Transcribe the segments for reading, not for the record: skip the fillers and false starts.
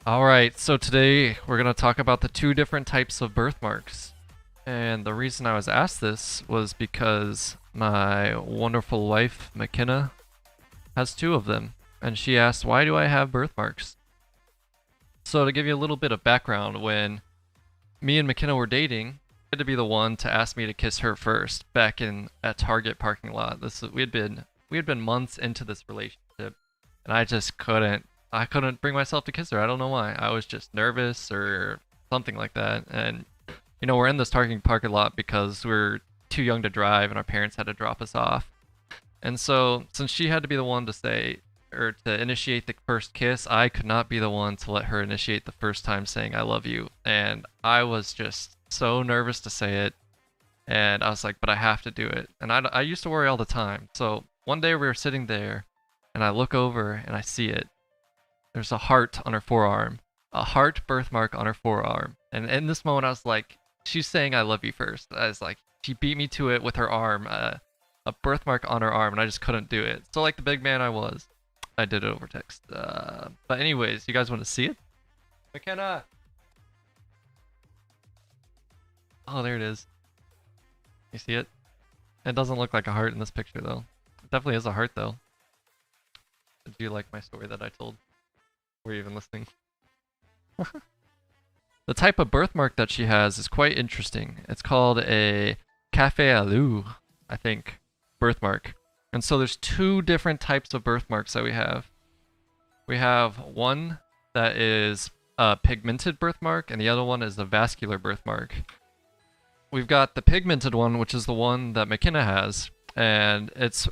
Alright, so today we're going to talk about the two different types of birthmarks. And the reason I was asked this was because my wonderful wife, McKenna, has two of them. And she asked, why do I have birthmarks? So to give you a little bit of background, when me and McKenna were dating, I had to be the one to ask me to kiss her first back in a Target parking lot. We had been months into this relationship, and I couldn't bring myself to kiss her. I don't know why. I was just nervous or something like that. And we're in this Target parking lot because we're too young to drive and our parents had to drop us off. And so since she had to be the one to say or to initiate the first kiss, I could not be the one to let her initiate the first time saying I love you. And I was just so nervous to say it. And I was like, but I have to do it. And I used to worry all the time. So one day we were sitting there and I look over and I see it. There's a heart on her forearm, a heart birthmark on her forearm. And in this moment, I was like, she's saying I love you first. I was like, she beat me to it with her arm, a birthmark on her arm, and I just couldn't do it. So like the big man I was, I did it over text. But anyways, you guys want to see it? McKenna! Oh, there it is. You see it? It doesn't look like a heart in this picture, though. It definitely is a heart, though. Did you like my story that I told? Were you even listening? The type of birthmark that she has is quite interesting. It's called a Café à l'eau, I think, birthmark. And so there's two different types of birthmarks that we have. We have one that is a pigmented birthmark, and the other one is a vascular birthmark. We've got the pigmented one, which is the one that McKenna has, and it's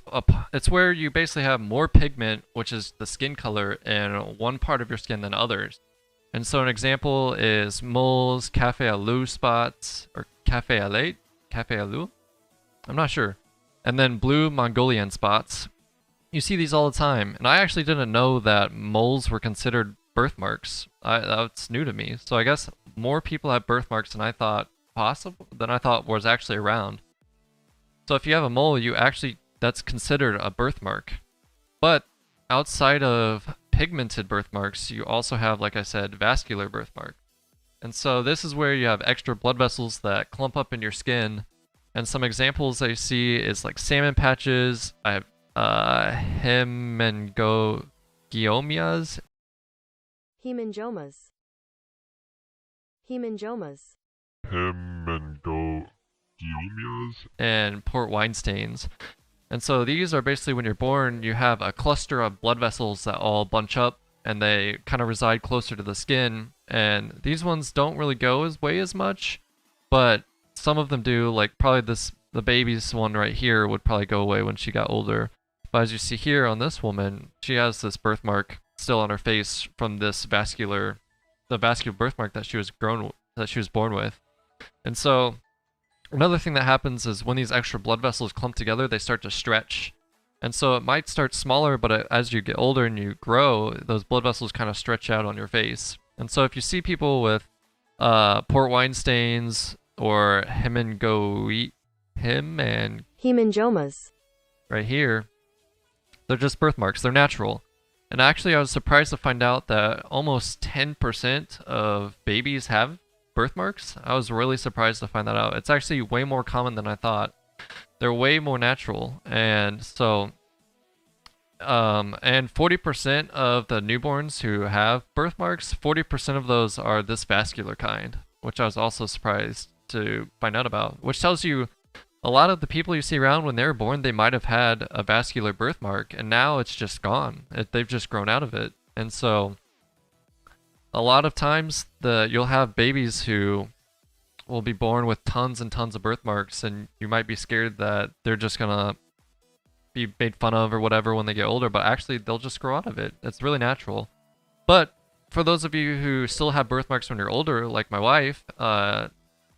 where you basically have more pigment, which is the skin color, in one part of your skin than others. And so an example is moles, café à l'eau spots, or café à lait, café à l'eau? I'm not sure. And then blue Mongolian spots. You see these all the time, and I actually didn't know that moles were considered birthmarks. That's new to me. So I guess more people have birthmarks than I thought was actually around. So if you have a mole, that's considered a birthmark. But outside of pigmented birthmarks, you also have, like I said, vascular birthmark. And so this is where you have extra blood vessels that clump up in your skin. And some examples I see is like salmon patches. I have hemangiomas. Hemangiomas. Hemangiomas. Hemangiomas. And port wine stains. And so these are basically when you're born, you have a cluster of blood vessels that all bunch up and they kind of reside closer to the skin. And these ones don't really go as much, but some of them do. Like probably the baby's one right here would probably go away when she got older. But as you see here on this woman, she has this birthmark still on her face from the vascular birthmark that she was born with. And so another thing that happens is when these extra blood vessels clump together, they start to stretch. And so it might start smaller, but as you get older and you grow, those blood vessels kind of stretch out on your face. And so if you see people with port wine stains or Hemangiomas. right here, they're just birthmarks. They're natural. And actually, I was surprised to find out that almost 10% of babies have birthmarks. I was really surprised to find that out. It's actually way more common than I thought. They're way more natural. And so, and 40% of the newborns who have birthmarks, 40% of those are this vascular kind, which I was also surprised to find out about, which tells you a lot of the people you see around when they were born, they might have had a vascular birthmark, and now it's just gone. They've just grown out of it. And so a lot of times you'll have babies who will be born with tons and tons of birthmarks, and you might be scared that they're just gonna be made fun of or whatever when they get older, but actually they'll just grow out of it. It's really natural. But for those of you who still have birthmarks when you're older, like my wife,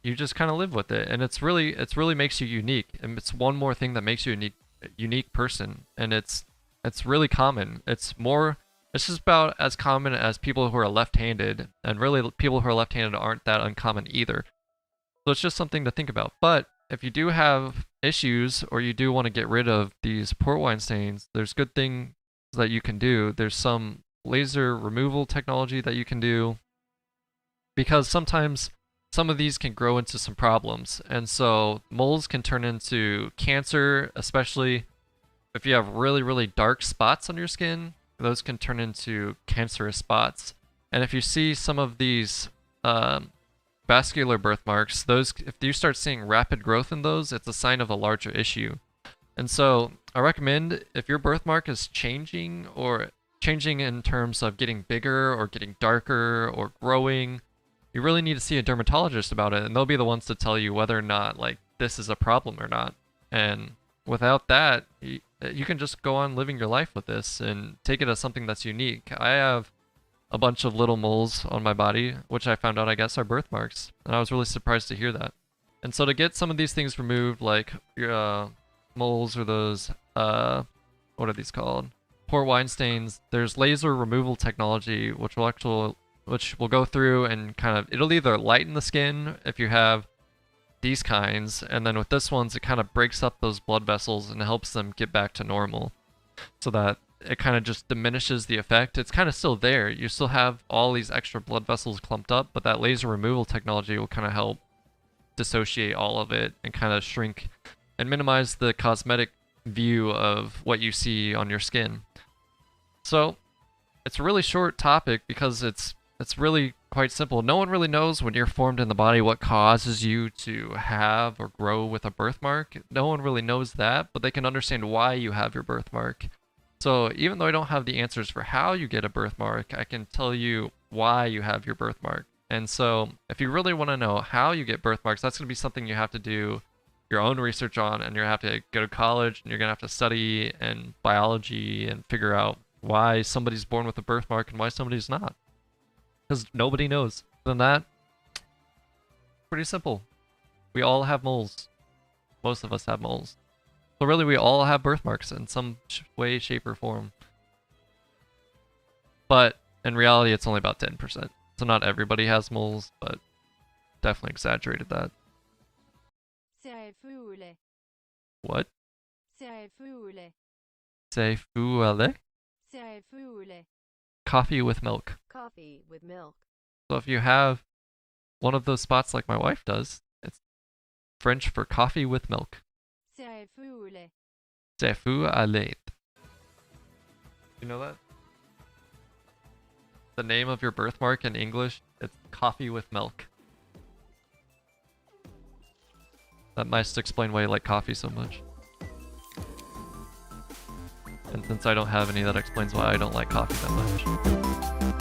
you just kind of live with it, and it's really makes you unique, and it's one more thing that makes you a unique person, and it's really common. It's just about as common as people who are left-handed, and really people who are left-handed aren't that uncommon either. So it's just something to think about. But if you do have issues or you do want to get rid of these port wine stains, there's good things that you can do. There's some laser removal technology that you can do, because sometimes some of these can grow into some problems. And so moles can turn into cancer, especially if you have really, really dark spots on your skin. Those can turn into cancerous spots. And if you see some of these vascular birthmarks, those, if you start seeing rapid growth in those, it's a sign of a larger issue. And so I recommend, if your birthmark is changing, or changing in terms of getting bigger or getting darker or growing, you really need to see a dermatologist about it, and they'll be the ones to tell you whether or not like this is a problem or not. And without that, you can just go on living your life with this and take it as something that's unique. I have a bunch of little moles on my body, which I found out I guess are birthmarks, and I was really surprised to hear that. And so to get some of these things removed, like your moles or those what are these called? Port wine stains. There's laser removal technology, which will go through and kind of, it'll either lighten the skin if you have these kinds, and then with this ones it kind of breaks up those blood vessels and helps them get back to normal, so that it kind of just diminishes the effect. It's kind of still there. You still have all these extra blood vessels clumped up, but that laser removal technology will kind of help dissociate all of it and kind of shrink and minimize the cosmetic view of what you see on your skin. So it's a really short topic because it's really quite simple. No one really knows when you're formed in the body what causes you to have or grow with a birthmark. No one really knows that, but they can understand why you have your birthmark. So even though I don't have the answers for how you get a birthmark, I can tell you why you have your birthmark. And so if you really want to know how you get birthmarks, that's going to be something you have to do your own research on, and you have to go to college, and you're going to have to study and biology and figure out why somebody's born with a birthmark and why somebody's not. Because nobody knows. Other than that, pretty simple. We all have moles. Most of us have moles. So really, we all have birthmarks in some way, shape, or form. But in reality, it's only about 10%. So not everybody has moles, but definitely exaggerated that. What? Seifuale? Coffee with milk. Coffee with milk. So if you have one of those spots like my wife does, it's French for coffee with milk. Seifuale. You know that? The name of your birthmark in English, it's coffee with milk. That might explain why you like coffee so much. And since I don't have any, that explains why I don't like coffee that much.